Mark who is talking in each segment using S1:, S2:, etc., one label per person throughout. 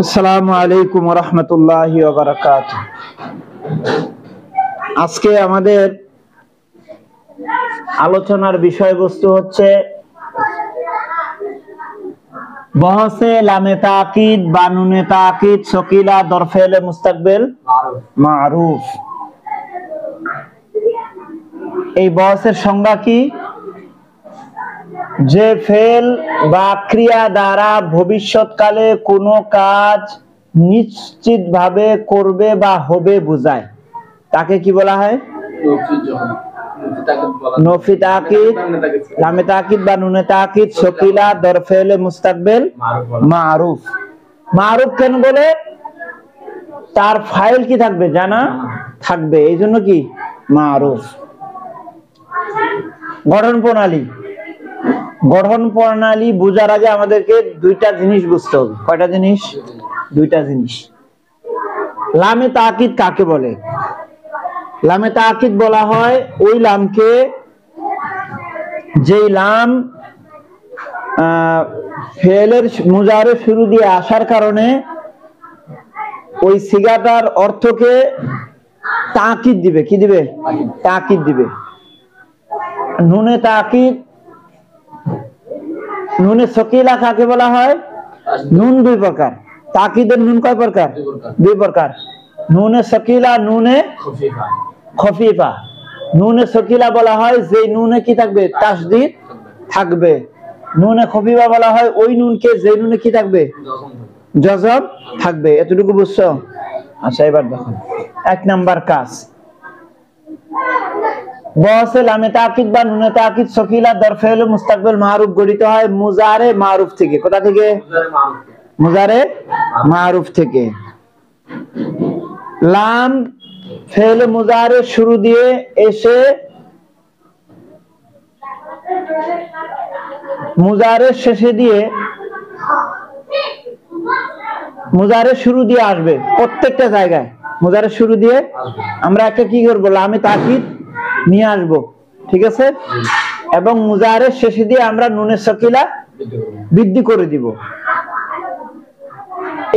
S1: আসসালামু আলাইকুম ওয়া রাহমাতুল্লাহি ওয়া বারাকাতুহু। আজকে আমাদের আলোচনার বিষয়বস্তু হচ্ছে বহসে লামে তাকিদ বা নুনে তাকিদ সকিলা দরফেলে মুস্তাকবিল মারুফ। এই বহসের সংজ্ঞা কি? যে ফেল বা ক্রিয়া দ্বারা ভবিষ্যৎকালে কোনো কাজ নিশ্চিতভাবে করবে বা হবে বোঝায়, তাকে কি বলা হয়? নফি তাকিদ, লামে তাকিদ বা নুনে তাকিদ সকিলা দরফেলে মুস্তাকবিল মারুফ। মারুফ কেন বলে? তার ফাইল কি থাকবে? জানা থাকবে, এই জন্য কি মারুফ। গঠন প্রণালী, গঠন প্রণালী বোঝার আগে আমাদেরকে দুইটা জিনিস বুঝতে হবে। কয়টা জিনিস? দুইটা জিনিস। লামে তাকিদ কাকে বলে? লামে তাকিদ বলা হয় ওই লামকে যেই লাম ফেলের মুজারে শুরু দিয়ে আসার কারণে ওই সিগাটার অর্থকে তাকিদ দিবে। কি দিবে? তাকিদ দিবে। নুনে তাকিদ, নুনে সকিলা কাকে বলা হয়? নুন দুই প্রকার। তাকিদের নুন কয় প্রকার? দুই প্রকার। নুনে সকিলা, নুনে খফিফা। নুনে সকিলা বলা হয় যে নুনে কি থাকবে? তাসদীদ থাকবে। নুনে খফিফা বলা হয় ওই নুনকে যে নুনে কি থাকবে? জজম থাকবে। এতটুকু বুঝছো? আচ্ছা, এবার দেখো এক নাম্বার কাজ। বহসে লামে তাকিদ বা নুনে তাকিদ সকিলা দরফেল মুস্তাকবিল মারুফ গঠিত হয় মুজারে মারুফ থেকে। কোথা থেকে? মুজারে মারুফ থেকে। লাম ফেল মুজারে শুরু দিয়ে এসে মুজারে শেষে দিয়ে, মুজারে শুরু দিয়ে আসবে প্রত্যেকটা জায়গায়। মুজারে শুরু দিয়ে আমরা একটা কি করবো? লামে তাকিদ নিয়ে আসবো, ঠিক আছে? এবং মুজারে শেষে দিয়ে আমরা নুনে সকিলা বৃদ্ধি করে দিব।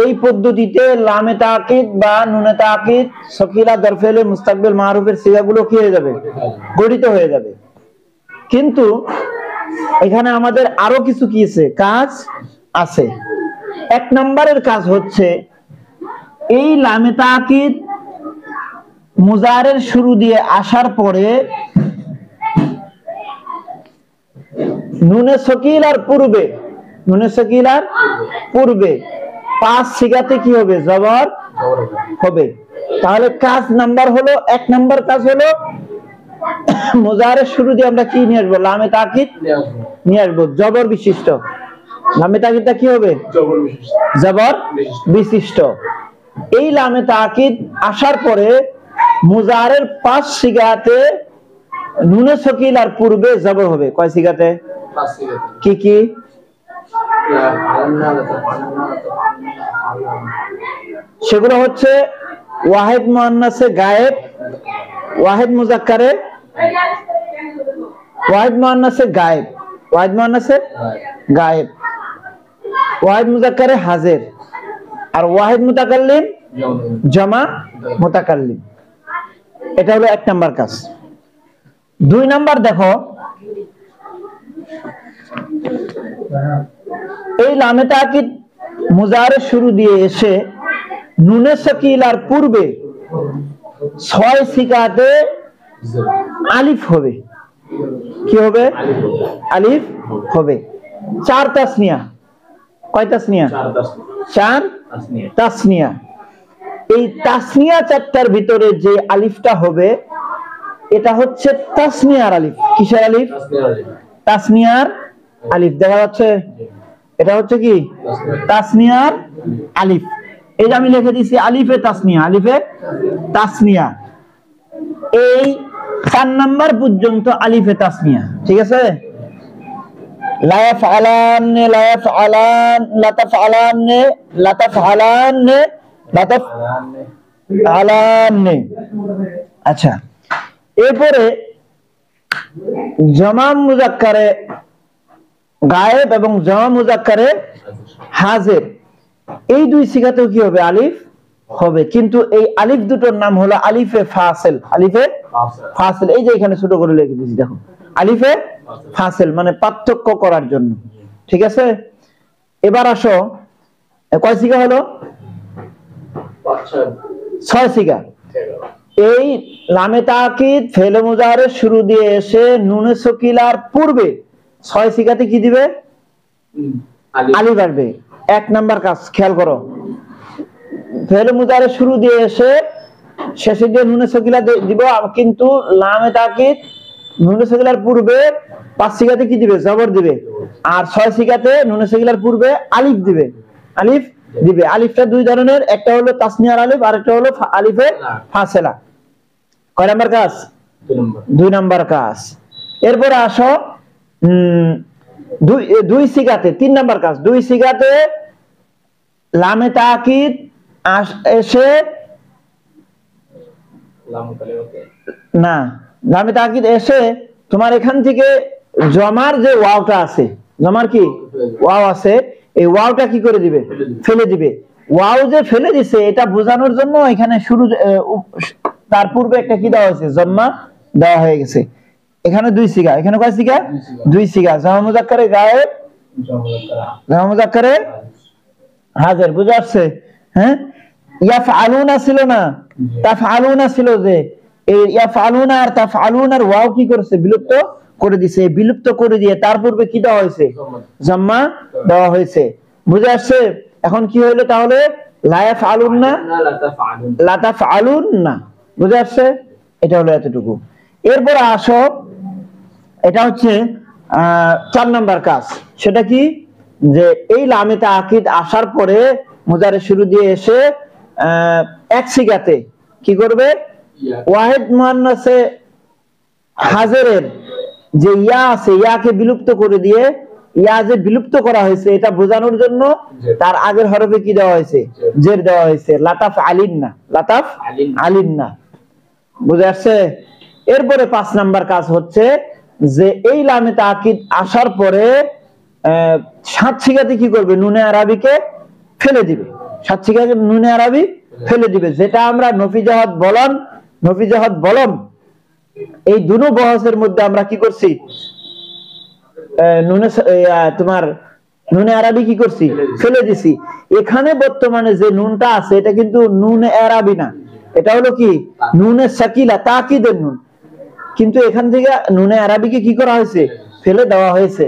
S1: এই পদ্ধতিতে লামে তাকিদ বা নুনে তাকিদ সকিলা দরফেলে মুস্তাকবিল মারুফের সিগাগুলো কি হয়ে যাবে? গঠিত হয়ে যাবে। কিন্তু এখানে আমাদের আরো কিছু কি আছে? কাজ আছে। এক নম্বরের কাজ হচ্ছে এই লামে তাকিদ মুজারের শুরু দিয়ে আসার পরে নুনে সকিলার পূর্বে, নুনে সকিলার পূর্বে পাঁচ সিগাতে কি হবে? জবর হবে। তাহলে কাজ নাম্বার হলো, এক নাম্বার কাজ হলো মুজারের শুরু দিয়ে আমরা কি নিয়ে আসবো? লামে তাকিদ নিয়ে আসবো জবর বিশিষ্ট। লামে তাকিদটা কি হবে? জবর বিশিষ্ট। এই লামে তাকিদ আসার পরে মুজারের পাঁচ সিগাতে নুনে সকিলার পূর্বে জবর হবে। কয় সিগাতে? কি কি? সেগুলো হচ্ছে ওয়াহিদ মুআন্নাসে গায়েব, ওয়াহিদ মুজাক্কারে, ওয়াহিদ মুআন্নাসে গায়েব, ওয়াহিদ মুআন্নাসে গায়েব, ওয়াহিদ মুজাক্কারে হাজির, আর ওয়াহিদ মুতাকাল্লিম জামা মুতাকাল্লিম। এটা হলো এক নাম্বার কাজ। দুই নাম্বার দেখো, এই লামে তাকিদ মুজারে শুরু দিয়ে এসে নুনে সকিলার পূর্বে ছয় সিগাতে আলিফ হবে। কি হবে? আলিফ হবে। চার তাসনিয়া। কয় তাসনিয়া? চার তাসনিয়া। এই তাসনিয়া চারটার ভিতরে যে আলিফটা হবে এটা হচ্ছে তাসনিয়ার আলিফ। কিসের আলিফ? তাসনিয়ার আলিফ। দেখা যাচ্ছে? এটা হচ্ছে কি? তাসনিয়ার আলিফ। এই যে আমি লিখে দিয়েছি আলিফে তাসনিয়া, আলিফে তাসনিয়া। এই 4 নাম্বার পর্যন্ত আলিফে তাসনিয়া, ঠিক আছে? লা ইয়াফআলান, লা ইয়াফআলান, লা তাফআলান, লা তাফআলান, লা তাফআলান। আচ্ছা, এরপরে জামা মুজাক্কারে গায়েব এবং জামা মুজাক্কারে হাজের, এই দুই সিগাতেও কি হবে? আলিফ হবে। কিন্তু এই আলিফ দুটোর নাম হলো আলিফে ফাসিল। আলিফে ফাসিল, এই যে এখানে ছোট করে লিখে দিয়েছি দেখো, আলিফে ফাসিল মানে পার্থক্য করার জন্য। ঠিক আছে, এবার আসো, কয় সিগা হলো? 6 সিগা। এই লামে তাকিদ ফেলে মুজাহারের শুরু দিয়ে এসে নুনে সকিলার পূর্বে 6 সিগাতে কি দিবে? আলিফ আসবে। 1 নাম্বার কাজ খেয়াল করো, ফেলে মুজাহারের শুরু দিয়ে এসে শেষে দিয়ে নুনে সকিলা দিব, কিন্তু লামে তাকিদ নুনে সকিলার পূর্বে 5 সিগাতে কি দিবে? জবর দিবে। আর 6 সিগাতে নুনে সকিলার পূর্বে আলিফ দিবে। আলিফ দিবে। আলিফটা দুই ধরনের, একটা হলো তাসনিয়ার আলিফ আর একটা হলো আলিফে ফাসিলা। কয় নাম্বার কাজ? 2 নাম্বার কাজ। এরপরে আসো দুই সিগাতে 3 নাম্বার কাজ। 2 সিগাতে লামে তাকিদ এসে না, লামে তাকিদ এসে তোমার এখান থেকে জমার যে ওয়াওটা আছে, জমার কি ওয়াও আছে, এই ওয়াওটা কি করে দিবে? ফেলে দিবে। ওয়াও যে ফেলে দিছে এটা বোঝানোর জন্য এখানে শুরু তার পূর্বে একটা কি দেওয়া হয়েছে? জম্মা দেওয়া হয়ে গেছে। এখানে 2 সিগা, এখানে কয় সিগা? 2 সিগা। জামা মুযাক্কারে গায়েব, জামা মুযাক্কারে হাজির। বুঝা আসছে? হ্যাঁ, ইয়াফআলুনা ছিল না, তাফআলুনা ছিল। যে এই ইয়াফআলুনা আর তাফআলুনার ওয়াও কি করেছে? বিলুপ্ত করে দিয়েছে। বিলুপ্ত করে দিয়ে তার পূর্বে কি দেওয়া হয়েছে? জাম্মা দেওয়া হয়েছে। বুঝা আসছে? এখন কি হলো তাহলে? লা ইয়াফআলুনা লা তাফআলুনা। বুঝা আসছে? এটা হলো এতটুকু। এরপর আসো, এটা হচ্ছে 4 নাম্বার কাজ। সেটা কি? যে এই লামে তাকিদ আসার পরে মুজারে শুরু দিয়ে এসে 1 সিগাতে কি করবে? ওয়াহিদ মুআন্নাসে হাজিরের যে ইয়া আছে, ইয়াকে বিলুপ্ত করে দিয়ে, ইয়া যে বিলুপ্ত করা হয়েছে এটা বোঝানোর জন্য তার আগের হরফে কি দেওয়া হয়েছে? জের দেওয়া হয়েছে। লাতাফ আলিন্না, লাতাফ আলিন্না। বুঝে আসছে? এরপরে 5 নাম্বার কাজ হচ্ছে যে এই লামে তাকিদ আসার পরে 7 সিগাতে কি করবে? নুনে আরাবিকে ফেলে দিবে। 7 সিগাতে নুনে আরাবি ফেলে দিবে, যেটা আমরা নফিজাহাত বলন, নফিজাহাত বলম এই দুনো বহসের মধ্যে আমরা কি করছি? নুনে তোমার নুনে আরাবি কি করছি? ফেলে দিছি। এখানে বর্তমানে যে নুনটা আছে এটা কিন্তু নুনে আরাবি না, এটা হলো কি? নুনে সাকিলা, তাকিদের নুন। কিন্তু এখান থেকে নুনে আরাবিকে কি করা হয়েছে? ফেলে দেওয়া হয়েছে।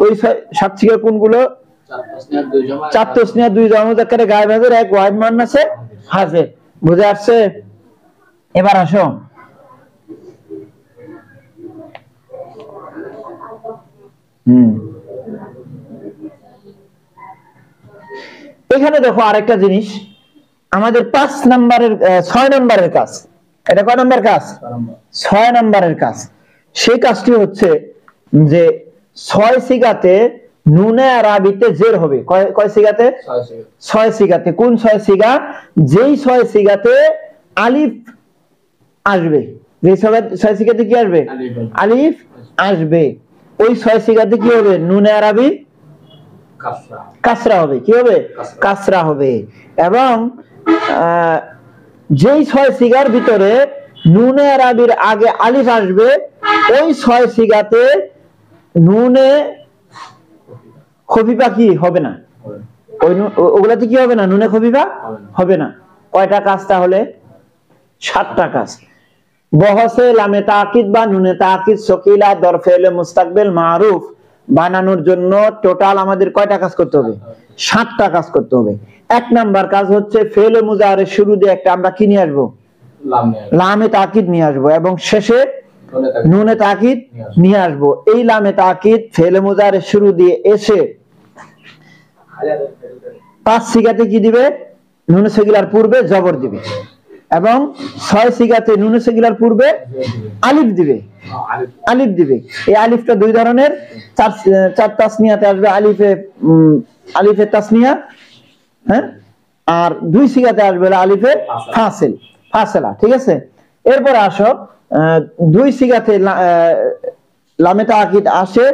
S1: ওই 7 সিগা কোনগুলো? 4 তাসনিয়া 2 জামা মুযাক্কারে গায়েব হাজির, 1 ওয়াহিদ মুআন্নাসে হাজির। বুঝে আসছে? এবার আসো, এখানে দেখো আরেকটা জিনিস, আমাদের 5 নাম্বারের 6 নাম্বারের কাজ। এটা কয় নাম্বার কাজ? 6 নাম্বারের কাজ। সেই কাজটি হচ্ছে যে 6 সিগাতে নুনে আরাবিতে জের হবে। কয় সিগাতে? 6 সিগাতে। কোন 6 সিগা? যেই 6 সিগাতে আলিফ আসবে। যেই 6 সিগাতে কি আসবে? আলিফ আসবে। ওই 6 সিগাতে কি হবে? নুনে আরাবি কাসরা হবে। কি হবে? কাসরা হবে। এবং যেই 6 সিগার ভিতরে নুনে আরাবির আগে আলিফ আসবে, ওই 6 সিগাতে নুনে খফিফা কি হবে না? ওগুলাতে কি হবে না? নুনে খফিফা হবে না। কয়টা কাজ তাহলে? 7টা কাজ। বহসে লামে তাকিদ বা নুনে তাকিদ সকিলা দর ফেলে মুস্তাকবিল মারুফ বানানোর জন্য টোটাল আমাদের কয়টা কাজ করতে হবে? 7টা কাজ করতে হবে। 1 নাম্বার কাজ হচ্ছে ফেলে মুজাহারের শুরু দিয়ে একটা আমরা কি নিয়ে আসবো? লামে তাকিদ নিয়ে আসবো, এবং শেষে নুনে তাকিদ নিয়ে আসবো। এই লামে তাকিদ ফেলে মুজাহারের শুরু দিয়ে এসে 5 সিগাতে কি দিবে? নুনে সকিলার পূর্বে জবর দিবে, এবং 6 সিগাতে নুনে সকিলার পূর্বে আলিফ দিবে। আলিফ দিবে। এই আলিফটা 2 ধরনের, 4 তাসনিয়াতে আসবে আলিফে তাসনিয়া, হ্যাঁ, আর 2 সিগাতে আসবে আলিফে ফাসিলা। ঠিক আছে? এরপর আসো, 2 সিগাতে লামে তাকিদ আসে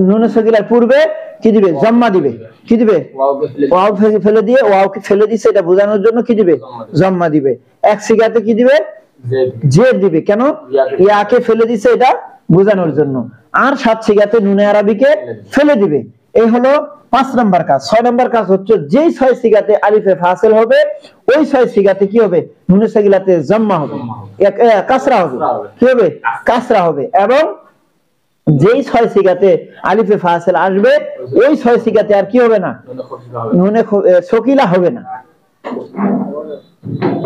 S1: নুনে সকিলার পূর্বে কি দিবে? জম্মা দিবে। কি দিবে? ওয়াও ফেলে দিয়ে, ওয়াওকে ফেলে দিছে এটা বোঝানোর জন্য কি দিবে? জম্মা দিবে। এক সিগাতে কি দিবে? জের দিবে। কেন? ইয়াকে ফেলে দিছে এটা বোঝানোর জন্য। আর 7 সিগাতে নুনে আরবিকে ফেলে দিবে। এই হলো 5 নাম্বার কাজ। 6 নাম্বার কাজ হচ্ছে যেই 6 সিগাতে আলিফে ফাসিল হবে ওই 6 সিগাতে কি হবে? নুনে সাকিলাতে জম্মা হবে, কাসরা হবে। কি হবে? কাসরা হবে। এবং যেই 6 সিগাতে আলিফে ফাসিল আসবে ওই 6 সিগাতে আর কি হবে না? নুনে সকিলা হবে না।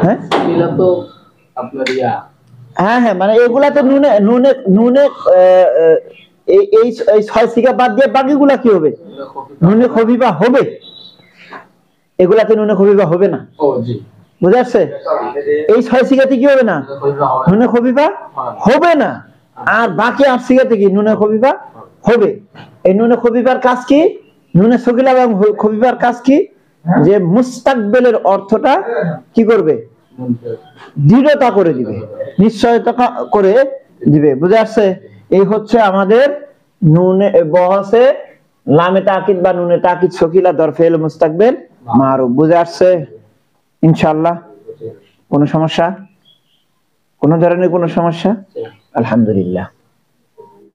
S1: হ্যাঁ সকিলা তো আপনার ইয়া, হ্যাঁ হ্যাঁ, মানে এগুলাতে নুনে নুনে নুনে এই 6 সিগা বাদ দিয়ে বাকিগুলা কি হবে? নুনে খফিফা হবে। এগুলাতে নুনে খফিফা হবে না। ও জি, বুঝা যাচ্ছে? এই 6 সিগাতে কি হবে না? নুনে খফিফা হবে না। আর বাকি 8 সিগাতে কি নুনে খফিফা হবে। এই নুনে খফিফার কাজ কি? নুনে সকিলা এবং খফিফার কাজ কি? যে মুস্তাকবিলের অর্থটা কি করবে? দৃঢ়তা করে দিবে, নিশ্চয়তা করে দিবে। বুঝা যাচ্ছে? এই হচ্ছে আমাদের নুনে বহসে লামে তাকিদ বা নুনে তাকিদ সকিলা দরফেল মুস্তাকবিল মারুফ। বুঝা যাচ্ছে ইনশাআল্লাহ? কোনো সমস্যা? কোনো ধরনের কোনো সমস্যা? আলহামদুলিল্লাহ।